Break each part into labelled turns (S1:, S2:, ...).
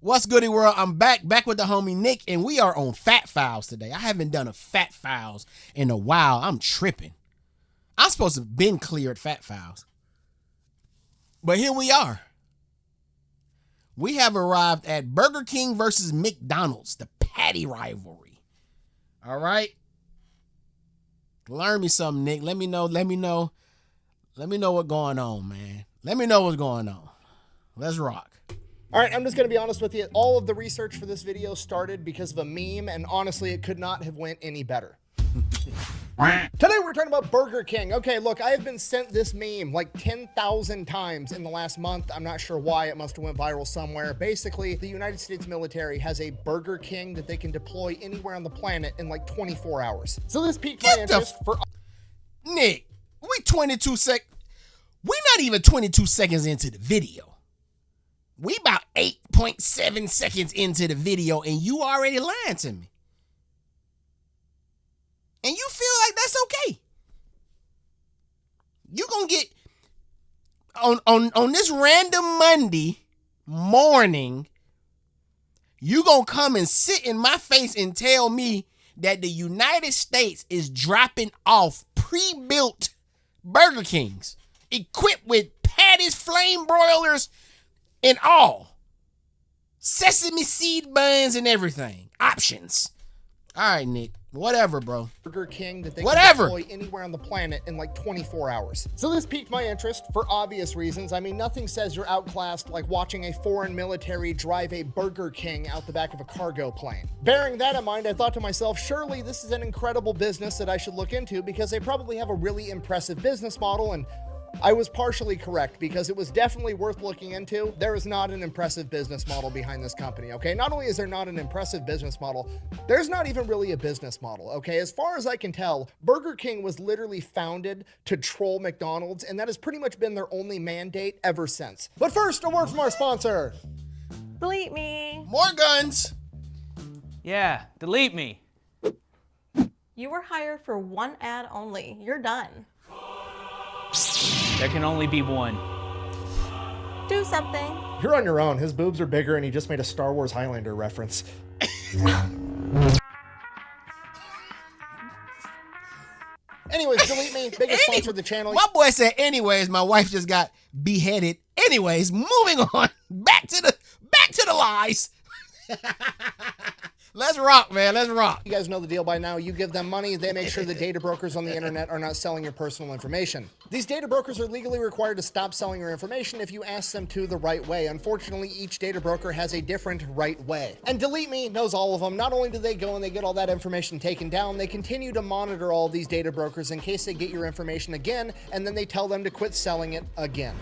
S1: What's goody world? I'm back with the homie Nick, and we are on Fat Files today. I haven't done a Fat Files in a while. I'm tripping. I'm supposed to have been cleared Fat Files. But here we are. We have arrived at Burger King versus McDonald's, the patty rivalry. All right? Learn me something, Nick. Let me know what's going on, man. Let me know what's going on. Let's rock.
S2: All right, I'm just going to be honest with you. All of the research for this video started because of a meme, and honestly, it could not have went any better. Today, we're talking about Burger King. Okay, look, I have been sent this meme like 10,000 times in the last month. I'm not sure why. It must have went viral somewhere. Basically, the United States military has a Burger King that they can deploy anywhere on the planet in like 24 hours. So this piqued my interest for...
S1: Nick, we're not even 22 seconds into the video. We about 8.7 seconds into the video, and you already lying to me. And you feel like that's okay. You gonna get on this random Monday morning, you gonna come and sit in my face and tell me that the United States is dropping off pre-built Burger Kings equipped with patties, flame broilers, and all. Sesame seed buns and everything. Options. All right, Nick. Whatever, bro.
S2: Burger King that they can deploy anywhere on the planet in like 24 hours. So this piqued my interest for obvious reasons. I mean, nothing says you're outclassed like watching a foreign military drive a Burger King out the back of a cargo plane. Bearing that in mind, I thought to myself, surely this is an incredible business that I should look into because they probably have a really impressive business model, and I was partially correct because it was definitely worth looking into. There is not an impressive business model behind this company, okay? Not only is there not an impressive business model, there's not even really a business model, okay? As far as I can tell, Burger King was literally founded to troll McDonald's, and that has pretty much been their only mandate ever since. But first, a word from our sponsor.
S3: Delete me.
S1: More guns.
S4: Yeah, delete me.
S3: You were hired for one ad only. You're done.
S4: There can only be one.
S3: Do something.
S2: You're on your own. His boobs are bigger and he just made a Star Wars Highlander reference. Anyways, delete me. Biggest sponsor of the channel.
S1: My boy said, anyways, my wife just got beheaded. Anyways, moving on. Back to the lies. Let's rock, man. Let's rock.
S2: You guys know the deal by now. You give them money, they make sure the data brokers on the internet are not selling your personal information. These data brokers are legally required to stop selling your information if you ask them to the right way. Unfortunately, each data broker has a different right way. And Delete Me knows all of them. Not only do they go and they get all that information taken down, they continue to monitor all these data brokers in case they get your information again, and then they tell them to quit selling it again.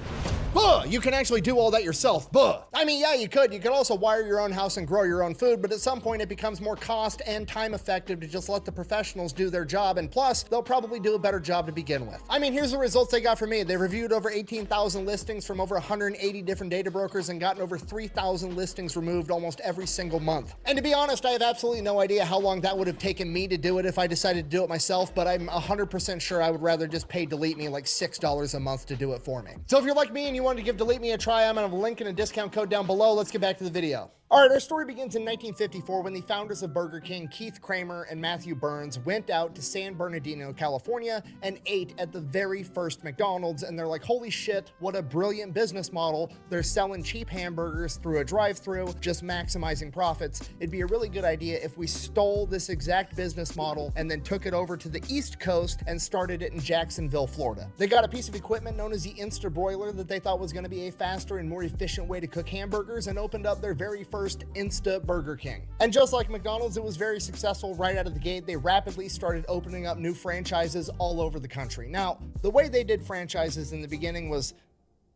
S2: Buh! You can actually do all that yourself. Buh! I mean, yeah, you could. You could also wire your own house and grow your own food, but at some point it becomes more cost and time effective to just let the professionals do their job, and plus, they'll probably do a better job to begin with. I mean, here's the results they got for me. They reviewed over 18,000 listings from over 180 different data brokers and gotten over 3,000 listings removed almost every single month. And to be honest, I have absolutely no idea how long that would have taken me to do it if I decided to do it myself, but I'm 100% sure I would rather just pay Delete Me like $6 a month to do it for me. So if you're like me and you wanted to give Delete Me a try, I'm gonna have a link and a discount code down below. Let's get back to the video. All right, our story begins in 1954 when the founders of Burger King, Keith Kramer and Matthew Burns, went out to San Bernardino, California, and ate at the very first McDonald's, and they're like, holy shit, what a brilliant business model. They're selling cheap hamburgers through a drive-thru, just maximizing profits. It'd be a really good idea if we stole this exact business model and then took it over to the East Coast and started it in Jacksonville, Florida. They got a piece of equipment known as the Insta Broiler that they thought was going to be a faster and more efficient way to cook hamburgers, and opened up their very first Insta Burger King. And just like McDonald's, it was very successful right out of the gate. They rapidly started opening up new franchises all over the country. Now, the way they did franchises in the beginning was,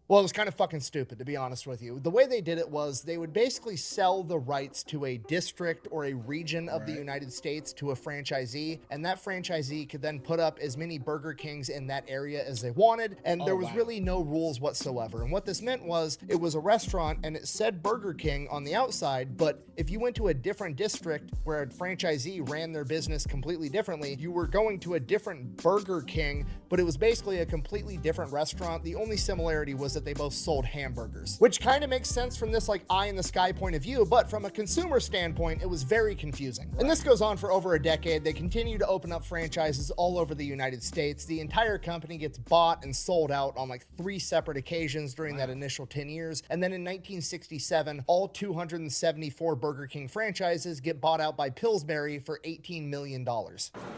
S2: well, it was kind of fucking stupid, to be honest with you. The way they did it was they would basically sell the rights to a district or a region of the United States to a franchisee, and that franchisee could then put up as many Burger Kings in that area as they wanted, and there was really no rules whatsoever. And what this meant was it was a restaurant and it said Burger King on the outside, but if you went to a different district where a franchisee ran their business completely differently, you were going to a different Burger King, but it was basically a completely different restaurant. The only similarity was was that they both sold hamburgers, which kind of makes sense from this like eye in the sky point of view, but from a consumer standpoint, it was very confusing. And this goes on for over a decade. They continue to open up franchises all over the United States. The entire company gets bought and sold out on like 3 separate occasions during that initial 10 years. And then in 1967, all 274 Burger King franchises get bought out by Pillsbury for $18 million.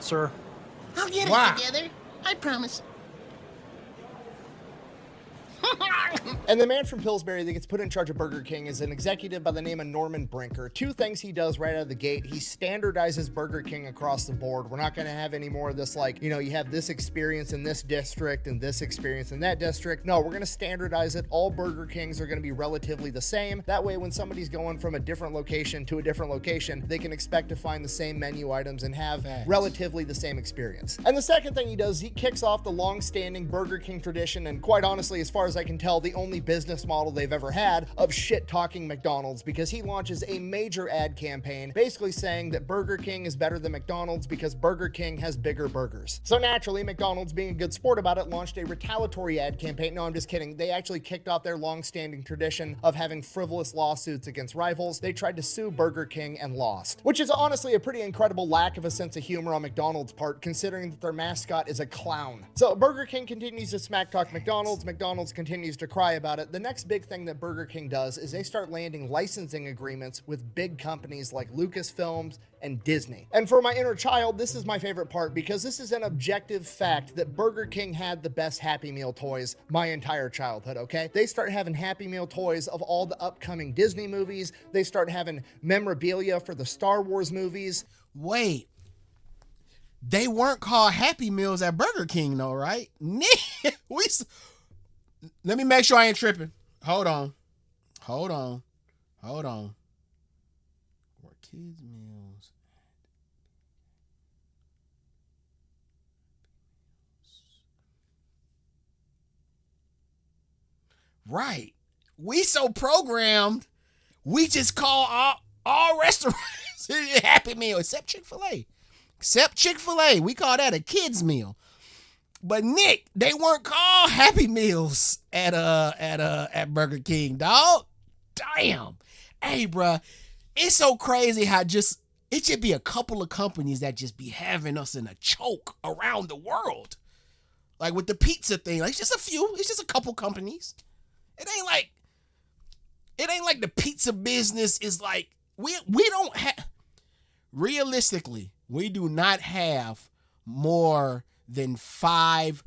S4: Sir.
S5: I'll get it together. I promise.
S2: And the man from Pillsbury that gets put in charge of Burger King is an executive by the name of Norman Brinker. 2 things he does right out of the gate. He standardizes Burger King across the board. We're not going to have any more of this like, you know, you have this experience in this district and this experience in that district. No, we're going to standardize it. All Burger Kings are going to be relatively the same. That way, when somebody's going from a different location to a different location, they can expect to find the same menu items and have relatively the same experience. And the second thing he does, he kicks off the long-standing Burger King tradition, and quite honestly, as far as I can tell, the only business model they've ever had of shit-talking McDonald's, because he launches a major ad campaign basically saying that Burger King is better than McDonald's because Burger King has bigger burgers. So naturally, McDonald's, being a good sport about it, launched a retaliatory ad campaign. No, I'm just kidding. They actually kicked off their long-standing tradition of having frivolous lawsuits against rivals. They tried to sue Burger King and lost, which is honestly a pretty incredible lack of a sense of humor on McDonald's part, considering that their mascot is a clown. So Burger King continues to smack talk McDonald's. McDonald's continues to cry about it. The next big thing that Burger King does is they start landing licensing agreements with big companies like Lucasfilms and Disney. And for my inner child, this is my favorite part, because this is an objective fact that Burger King had the best Happy Meal toys my entire childhood, okay? They start having Happy Meal toys of all the upcoming Disney movies. They start having memorabilia for the Star Wars movies.
S1: Wait, they weren't called Happy Meals at Burger King though, right? Let me make sure I ain't tripping. Hold on. Were kids meals? Right. We so programmed, we just call all restaurants Happy Meal except Chick-fil-A. We call that a kids meal. But Nick, they weren't called Happy Meals at Burger King, dog. Damn. Hey, bruh, it's so crazy how it should be a couple of companies that just be having us in a choke around the world. Like with the pizza thing, like it's just a few. It's just a couple companies. It ain't like the pizza business is like we don't have. Realistically, we do not have more than five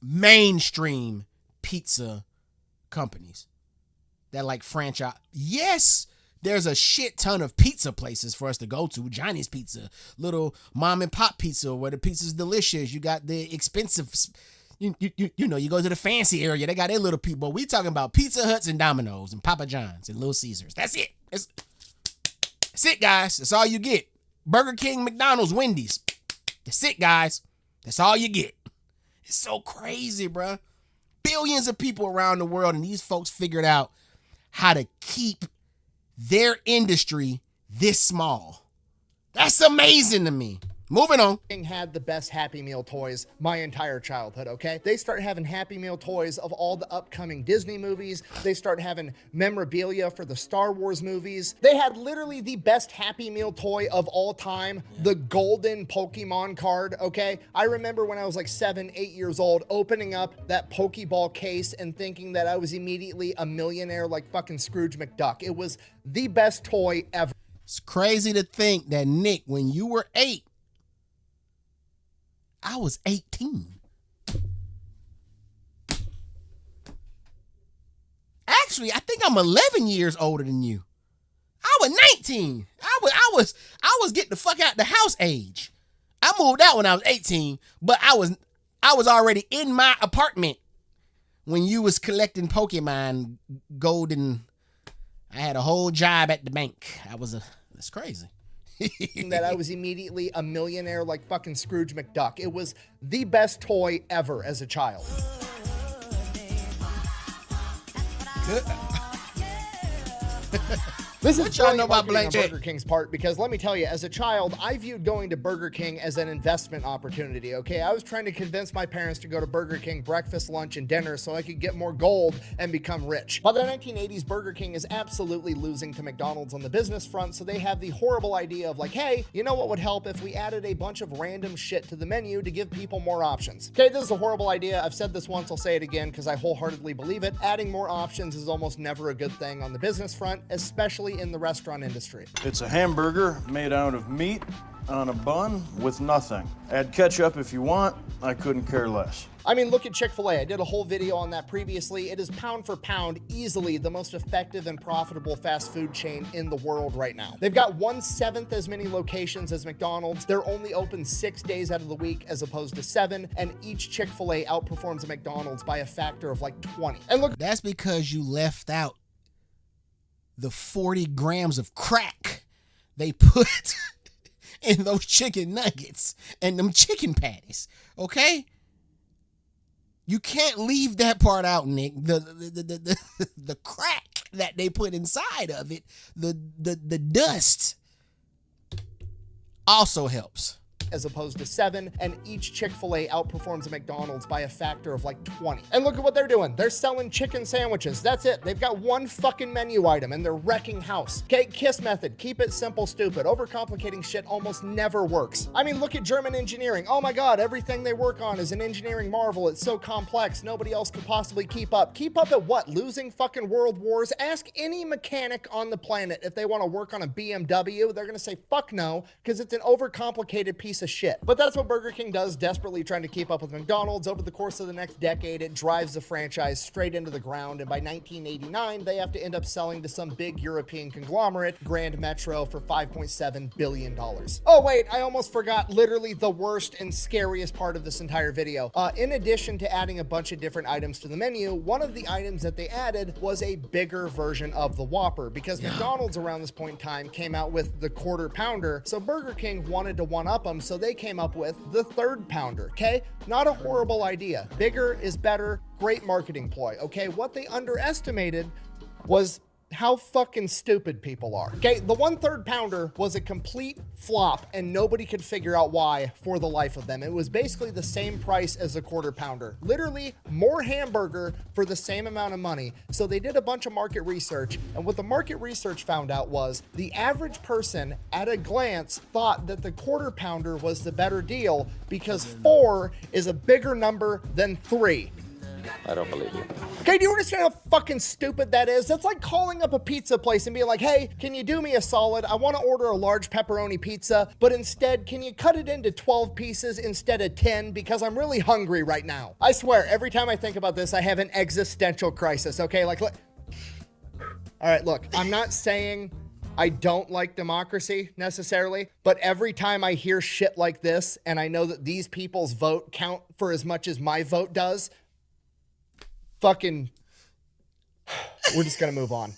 S1: mainstream pizza companies that like franchise. Yes, there's a shit ton of pizza places for us to go to. Johnny's Pizza, little mom and pop pizza where the pizza's delicious. You got the expensive, you know, you go to the fancy area, they got their little people. We talking about Pizza Huts and Domino's and Papa John's and Little Caesars. That's it. That's it, guys. That's all you get. Burger King, McDonald's, Wendy's. That's it, guys. That's all you get. It's so crazy, bruh. Billions of people around the world, and these folks figured out how to keep their industry this small. That's amazing to me. Moving on.
S2: King had the best Happy Meal toys my entire childhood, okay? They start having Happy Meal toys of all the upcoming Disney movies. They start having memorabilia for the Star Wars movies. They had literally the best Happy Meal toy of all time, the golden Pokemon card, okay? I remember when I was like 7, 8 years old, opening up that Pokeball case and thinking that I was immediately a millionaire like fucking Scrooge McDuck. It was the best toy ever.
S1: It's crazy to think that, Nick, when you were 8, I was 18. Actually, I think I'm 11 years older than you. I was 19. I was getting the fuck out the house age. I moved out when I was 18, but I was already in my apartment when you was collecting Pokemon golden. I had a whole job at the bank. That's crazy.
S2: That I was immediately a millionaire like fucking Scrooge McDuck. It was the best toy ever as a child. This
S1: What
S2: is
S1: y'all
S2: brilliant
S1: know about
S2: marketing
S1: blank
S2: on
S1: check?
S2: Burger King's part, because let me tell you, as a child, I viewed going to Burger King as an investment opportunity, okay? I was trying to convince my parents to go to Burger King breakfast, lunch, and dinner so I could get more gold and become rich. By the 1980s, Burger King is absolutely losing to McDonald's on the business front, so they have the horrible idea of like, hey, you know what would help if we added a bunch of random shit to the menu to give people more options? Okay, this is a horrible idea. I've said this once, I'll say it again because I wholeheartedly believe it. Adding more options is almost never a good thing on the business front, especially in the restaurant industry.
S6: It's a hamburger made out of meat on a bun with nothing. Add ketchup if you want. I couldn't care less.
S2: I mean, look at Chick-fil-A. I did a whole video on that previously. It is pound for pound easily the most effective and profitable fast food chain in the world right now. They've got 1/7 as many locations as McDonald's. They're only open 6 days out of the week as opposed to 7, and each Chick-fil-A outperforms a McDonald's by a factor of like 20. And look,
S1: That's because you left out the 40 grams of crack they put in those chicken nuggets and them chicken patties, okay? You can't leave that part out, Nick. The crack that they put inside of it, the dust also helps.
S2: as opposed to 7, and each Chick-fil-A outperforms a McDonald's by a factor of like 20. And look at what they're doing. They're selling chicken sandwiches. That's it. They've got one fucking menu item and they're wrecking house. Okay, KISS method. Keep it simple, stupid. Overcomplicating shit almost never works. I mean, look at German engineering. Oh my God, everything they work on is an engineering marvel. It's so complex. Nobody else could possibly keep up. Keep up at what? Losing fucking world wars? Ask any mechanic on the planet if they want to work on a BMW. They're going to say, fuck no, because it's an overcomplicated piece of shit. But that's what Burger King does, desperately trying to keep up with McDonald's. Over the course of the next decade, it drives the franchise straight into the ground, and by 1989, they have to end up selling to some big European conglomerate, Grand Metro, for $5.7 billion. Oh wait, I almost forgot literally the worst and scariest part of this entire video. In addition to adding a bunch of different items to the menu, one of the items that they added was a bigger version of the Whopper, because McDonald's around this point in time came out with the Quarter Pounder, so Burger King wanted to one-up them, so they came up with the Third Pounder, okay? Not a horrible idea. Bigger is better, great marketing ploy, okay? What they underestimated was how fucking stupid people are. Okay, the 1/3 pounder was a complete flop and nobody could figure out why for the life of them. It was basically the same price as a Quarter Pounder. Literally more hamburger for the same amount of money. So they did a bunch of market research, and what the market research found out was the average person at a glance thought that the Quarter Pounder was the better deal because 4 is a bigger number than 3.
S7: I don't believe you.
S2: Okay, do you understand how fucking stupid that is? That's like calling up a pizza place and being like, hey, can you do me a solid? I want to order a large pepperoni pizza, but instead, can you cut it into 12 pieces instead of 10 because I'm really hungry right now? I swear, every time I think about this, I have an existential crisis, okay? Like, all right, look, I'm not saying I don't like democracy necessarily, but every time I hear shit like this and I know that these people's vote count for as much as my vote does, fucking, we're just gonna move on.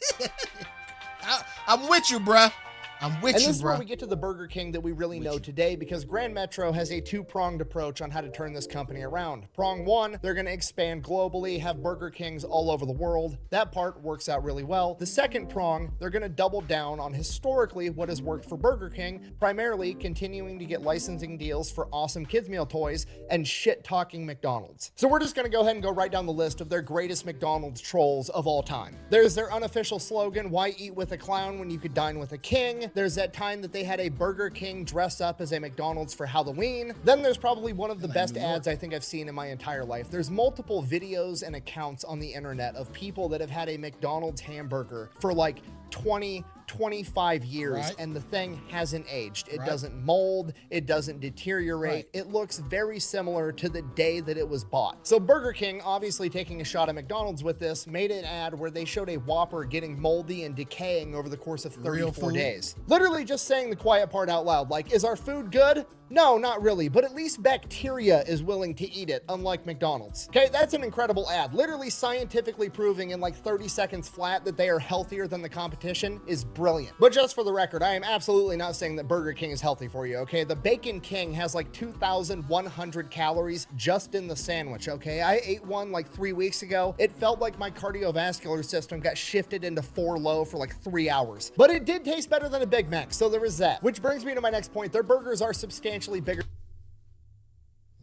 S1: I'm with you, bruh. I'm with
S2: And
S1: you,
S2: this is where
S1: bruh.
S2: we get to the Burger King that we really know today, because Grand Metro has a two-pronged approach on how to turn this company around. Prong 1, they're going to expand globally, have Burger Kings all over the world. That part works out really well. The second prong, they're going to double down on historically what has worked for Burger King, primarily continuing to get licensing deals for awesome kids meal toys and shit-talking McDonald's. So we're just going to go ahead and go right down the list of their greatest McDonald's trolls of all time. There's their unofficial slogan, why eat with a clown when you could dine with a king? There's that time that they had a Burger King dress up as a McDonald's for Halloween. Then there's probably one of the best ads I think I've seen in my entire life. There's multiple videos and accounts on the internet of people that have had a McDonald's hamburger for like 25 years,
S1: Right.
S2: and the thing hasn't aged. It
S1: Right.
S2: doesn't mold, it doesn't deteriorate.
S1: Right.
S2: It looks very similar to the day that it was bought. So Burger King, obviously taking a shot at McDonald's with this, made an ad where they showed a Whopper getting moldy and decaying over the course of
S1: Real
S2: 34
S1: food?
S2: days. Literally just saying the quiet part out loud, like, is our food good? No, not really, but at least bacteria is willing to eat it, unlike McDonald's. Okay, that's an incredible ad. Literally scientifically proving in like 30 seconds flat that they are healthier than the competition is brilliant. But just for the record, I am absolutely not saying that Burger King is healthy for you, okay? The Bacon King has like 2,100 calories just in the sandwich, okay? I ate one like 3 weeks ago. It felt like my cardiovascular system got shifted into 4 low for like 3 hours. But it did taste better than a Big Mac, so there is that. Which brings me to my next point. Their burgers are substantially bigger.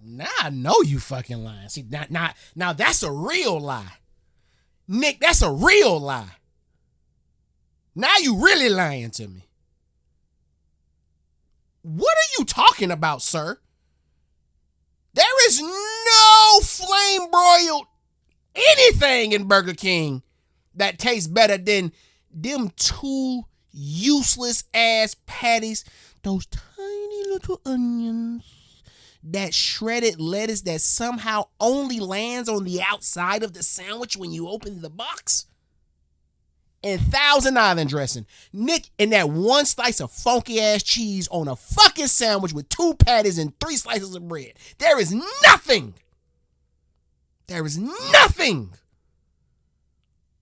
S1: Now I know you fucking lying. See, now that's a real lie. Nick, that's a real lie. Now you really lying to me. What are you talking about, sir? There is no flame broiled anything in Burger King that tastes better than them 2 useless ass patties, those tiny little onions, that shredded lettuce that somehow only lands on the outside of the sandwich when you open the box, and Thousand Island dressing. Nick, and that 1 slice of funky ass cheese on a fucking sandwich with 2 patties and 3 slices of bread. There is nothing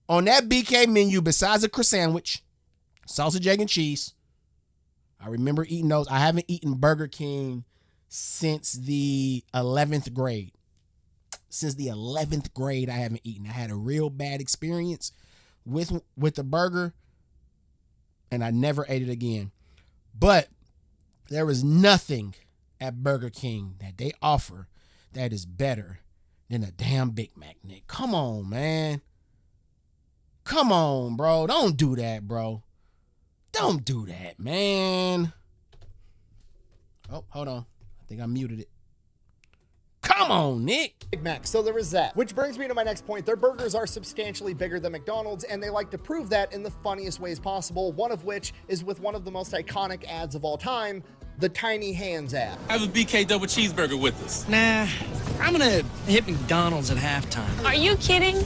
S1: on that BK menu besides a croissant sandwich, sausage, egg, and cheese. I remember eating those. I haven't eaten Burger King since the 11th grade. Since the 11th grade, I haven't eaten. I had a real bad experience with the burger, and I never ate it again. But there is nothing at Burger King that they offer that is better than a damn Big Mac, Nick. Come on, man. Come on, bro. Don't do that, bro. Don't do that, man. Oh, hold on. I think I muted it. Come on, Nick.
S2: Big Mac, so there is that. Which brings me to my next point. Their burgers are substantially bigger than McDonald's, and they like to prove that in the funniest ways possible, one of which is with one of the most iconic ads of all time, the Tiny Hands ad.
S7: Have a BK double cheeseburger with us.
S8: Nah, I'm gonna hit McDonald's at halftime.
S3: Are you kidding?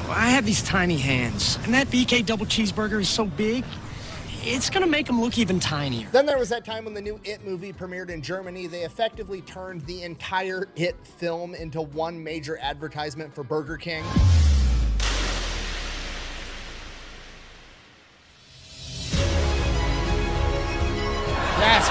S8: I have these tiny hands, and that BK double cheeseburger is so big, it's gonna make them look even tinier.
S2: Then there was that time when the new It movie premiered in Germany. They effectively turned the entire It film into one major advertisement for Burger King.
S1: That's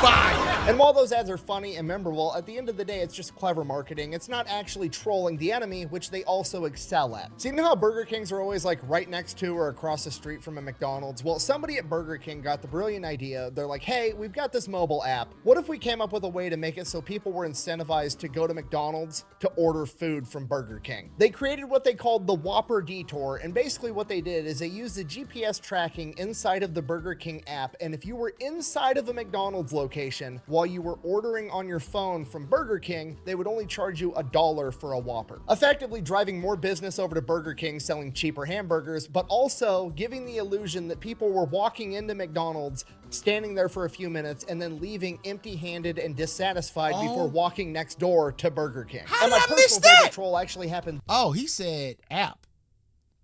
S1: fire.
S2: And while those ads are funny and memorable, at the end of the day, it's just clever marketing. It's not actually trolling the enemy, which they also excel at. So you know how Burger Kings are always like right next to or across the street from a McDonald's? Well, somebody at Burger King got the brilliant idea. They're like, hey, we've got this mobile app. What if we came up with a way to make it so people were incentivized to go to McDonald's to order food from Burger King? They created what they called the Whopper Detour, and basically what they did is they used the GPS tracking inside of the Burger King app, and if you were inside of a McDonald's location while you were ordering on your phone from Burger King, they would only charge you $1 for a Whopper, effectively driving more business over to Burger King selling cheaper hamburgers, but also giving the illusion that people were walking into McDonald's, standing there for a few minutes, and then leaving empty-handed and dissatisfied before walking next door to Burger King.
S1: How
S2: and
S1: did
S2: my
S1: I miss
S2: personal favorite
S1: that?
S2: troll actually happened.
S1: Oh, he said app.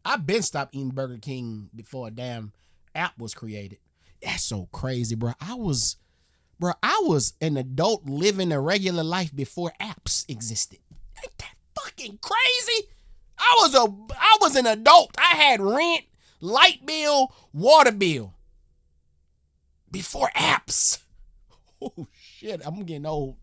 S1: I've been stopped eating Burger King before a damn app was created. That's so crazy, bro. I was an adult living a regular life before apps existed. Ain't that fucking crazy? I was an adult. I had rent, light bill, water bill before apps. Oh shit, I'm getting old.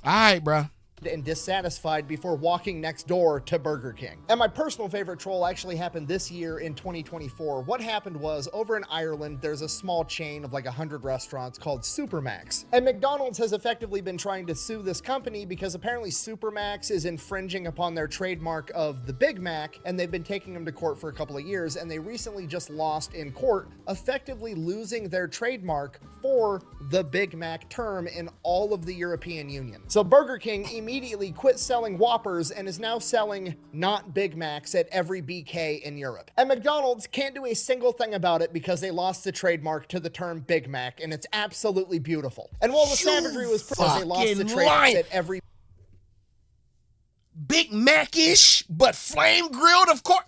S1: All right, bro.
S2: And dissatisfied before walking next door to Burger King. And my personal favorite troll actually happened this year in 2024. What happened was, over in Ireland, there's a small chain of like 100 restaurants called Supermax. And McDonald's has effectively been trying to sue this company because apparently Supermax is infringing upon their trademark of the Big Mac, and they've been taking them to court for a couple of years, and they recently just lost in court, effectively losing their trademark for the Big Mac term in all of the European Union. So Burger King immediately quit selling Whoppers and is now selling not Big Macs at every BK in Europe. And McDonald's can't do a single thing about it because they lost the trademark to the term Big Mac, and it's absolutely beautiful. And while the Savagery was because they lost the trademark at every
S1: Big Mac-ish, but flame grilled, of course.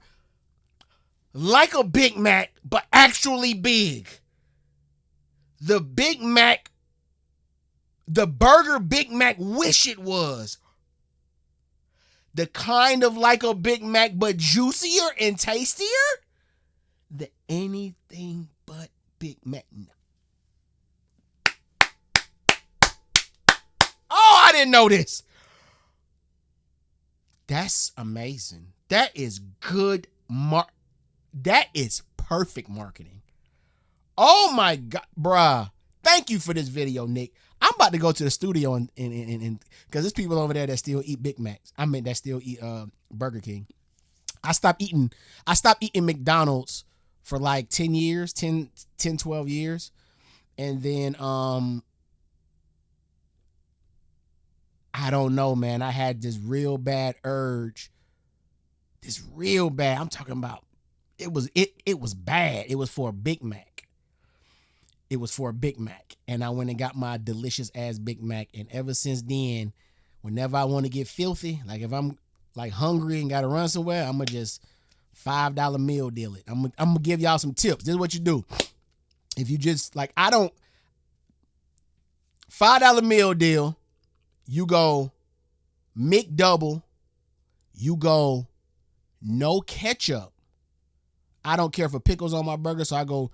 S1: Like a Big Mac, but actually big. the Big Mac, the burger Big Mac wish it was. The kind of like a Big Mac, but juicier and tastier? The anything but Big Mac. Oh, I didn't know this. That's amazing. That is good. That is perfect marketing. Oh my God, bruh. Thank you for this video, Nick. I'm about to go to the studio and because there's people over there that still eat Big Macs. I mean, that still eat Burger King. I stopped eating McDonald's for like 10 years, 10, 12 years. And then I don't know, man. I had this real bad urge. This real bad. I'm talking about it was bad. It was for a Big Mac. It was for a Big Mac. And I went and got my delicious ass Big Mac. And ever since then, whenever I want to get filthy, like if I'm like hungry and got to run somewhere, I'm going to just $5 meal deal it. I'm going to give y'all some tips. This is what you do. If you just like, $5 meal deal, you go McDouble, you go no ketchup. I don't care for pickles on my burger, so I go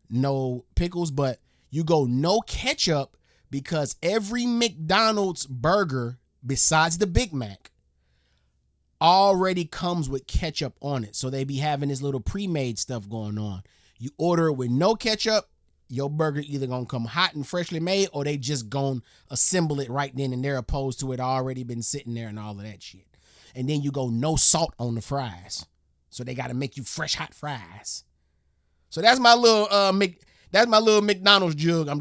S1: no pickles, but you go no ketchup because every McDonald's burger, besides the Big Mac, already comes with ketchup on it. So they be having this little pre-made stuff going on. You order it with no ketchup, your burger either gonna come hot and freshly made, or they just gonna assemble it right then and there, opposed to it already been sitting there and all of that shit. And then you go no salt on the fries, so they gotta make you fresh hot fries. So that's my little McDonald's jug. I'm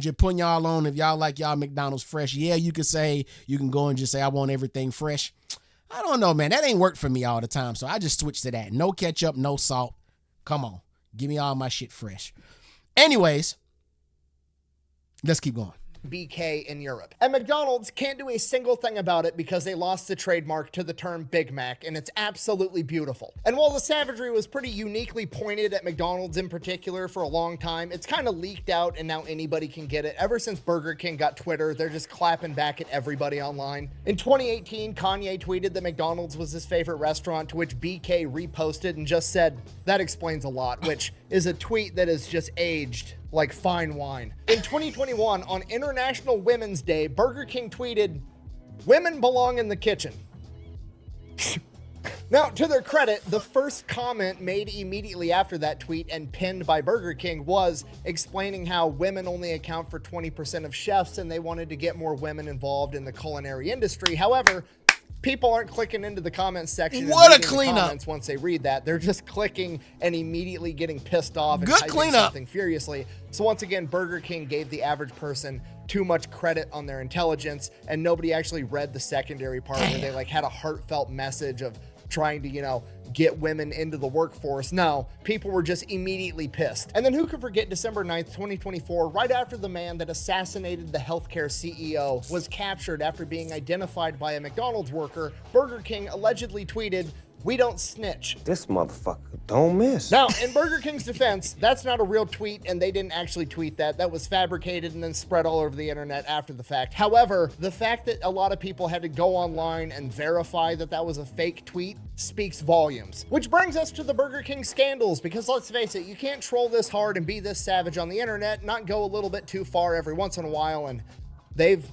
S1: just putting y'all on. If y'all like y'all McDonald's fresh, yeah, you can go and just say I want everything fresh. I don't know, man. That ain't worked for me all the time, so I just switched to that. No ketchup, no salt. Come on, give me all my shit fresh. Anyways, let's keep going.
S2: BK in Europe. And McDonald's can't do a single thing about it because they lost the trademark to the term Big Mac, and it's absolutely beautiful. And while the Savagery was pretty uniquely pointed at McDonald's in particular for a long time, it's kind of leaked out and now anybody can get it. Ever since Burger King got Twitter, they're just clapping back at everybody online. In 2018, Kanye tweeted that McDonald's was his favorite restaurant, to which BK reposted and just said, "That explains a lot," which is a tweet that is just aged like fine wine. In 2021, on International Women's Day, Burger King tweeted, "Women belong in the kitchen." Now, to their credit, the first comment made immediately after that tweet and pinned by Burger King was explaining how women only account for 20% of chefs and they wanted to get more women involved in the culinary industry. However, people aren't clicking into the comments section.
S1: What
S2: and
S1: a cleanup!
S2: Once they read that, they're just clicking and immediately getting pissed off and
S1: good
S2: typing
S1: cleanup
S2: something furiously. So once again, Burger King gave the average person too much credit on their intelligence, and nobody actually read the secondary part where they like had a heartfelt message of trying to, get women into the workforce. No, people were just immediately pissed. And then who could forget December 9th, 2024, right after the man that assassinated the healthcare CEO was captured after being identified by a McDonald's worker, Burger King allegedly tweeted, "We don't snitch."
S9: This motherfucker don't miss.
S2: Now, in Burger King's defense, that's not a real tweet, and they didn't actually tweet that. That was fabricated and then spread all over the internet after the fact. However, the fact that a lot of people had to go online and verify that that was a fake tweet speaks volumes. Which brings us to the Burger King scandals, because let's face it, you can't troll this hard and be this savage on the internet, not go a little bit too far every once in a while, and they've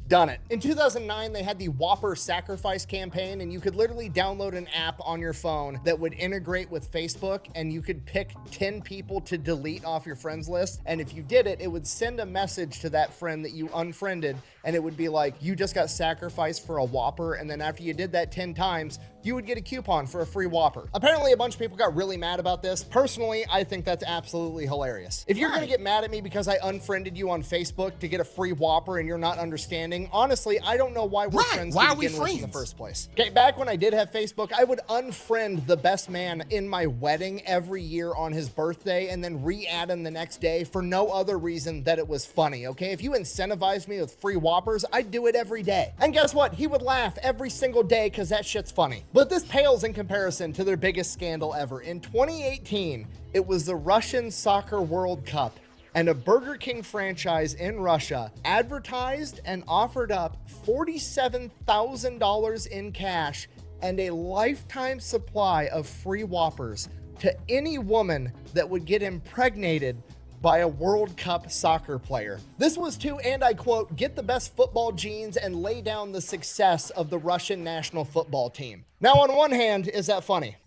S2: done it. In 2009, they had the Whopper Sacrifice campaign, and you could literally download an app on your phone that would integrate with Facebook, and you could pick 10 people to delete off your friends list. And if you did it, it would send a message to that friend that you unfriended, and it would be like, you just got sacrificed for a Whopper, and then after you did that 10 times, you would get a coupon for a free Whopper. Apparently, a bunch of people got really mad about this. Personally, I think that's absolutely hilarious. If you're gonna get mad at me because I unfriended you on Facebook to get a free Whopper and you're not understanding, honestly, I don't know why we're friends to begin with in the first place. Okay, back when I did have Facebook, I would unfriend the best man in my wedding every year on his birthday and then re-add him the next day for no other reason that it was funny, okay? If you incentivized me with free Whoppers, I'd do it every day. And guess what? He would laugh every single day because that shit's funny. But this pales in comparison to their biggest scandal ever. In 2018, it was the Russian Soccer World Cup. and a Burger King franchise in Russia advertised and offered up $47,000 in cash and a lifetime supply of free Whoppers to any woman that would get impregnated by a World Cup soccer player. This was to, and I quote, get the best football genes and lay down the success of the Russian national football team. Now, on one hand, is that funny?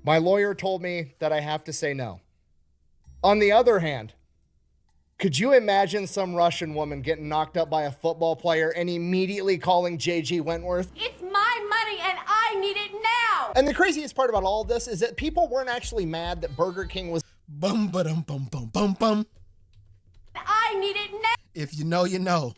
S2: My lawyer told me that I have to say no. On the other hand, could you imagine some Russian woman getting knocked up by a football player and immediately calling JG Wentworth?
S10: It's my money and I need it now!
S2: And the craziest part about all this is that people weren't actually mad that Burger King was
S1: bum ba-dum bum bum bum bum.
S10: I need it now!
S1: If you know, you know.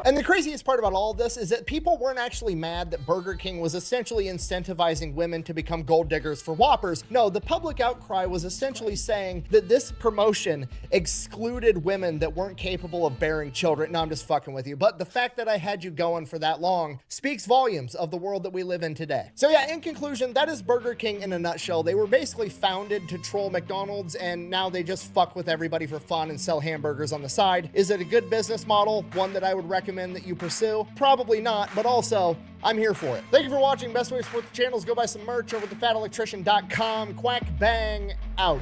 S2: And the craziest part about all this is that people weren't actually mad that Burger King was essentially incentivizing women to become gold diggers for Whoppers. No, the public outcry was essentially saying that this promotion excluded women that weren't capable of bearing children. No, I'm just fucking with you. But the fact that I had you going for that long speaks volumes of the world that we live in today. So yeah, in conclusion, that is Burger King in a nutshell. They were basically founded to troll McDonald's, and now they just fuck with everybody for fun and sell hamburgers on the side. Is it a good business model? One that I would recommend that you pursue? Probably not, but also I'm here for it. Thank you for watching. Best way to support the channel is go buy some merch over at thefatelectrician.com. Quack bang out.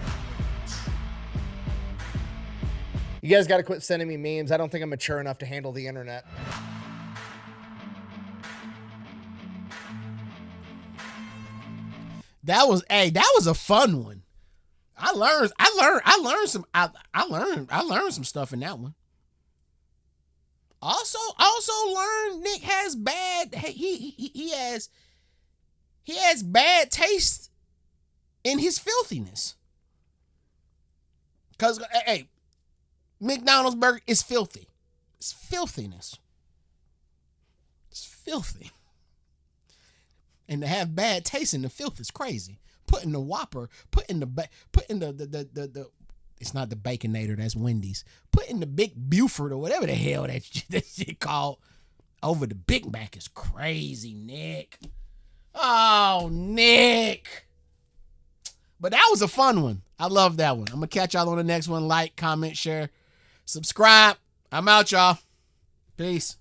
S2: You guys got to quit sending me memes. I don't think I'm mature enough to handle the internet.
S1: That was a fun one. I learned some stuff in that one. Also learned Nick has he has bad taste in his filthiness. Cause hey, McDonald's burger is filthy. It's filthiness. It's filthy. And to have bad taste in the filth is crazy. Putting the Whopper, putting the it's not the Baconator, that's Wendy's. Putting the Big Buford or whatever the hell that shit called over the Big Mac is crazy, Nick. Oh, Nick. But that was a fun one. I love that one. I'm going to catch y'all on the next one. Like, comment, share, subscribe. I'm out, y'all. Peace.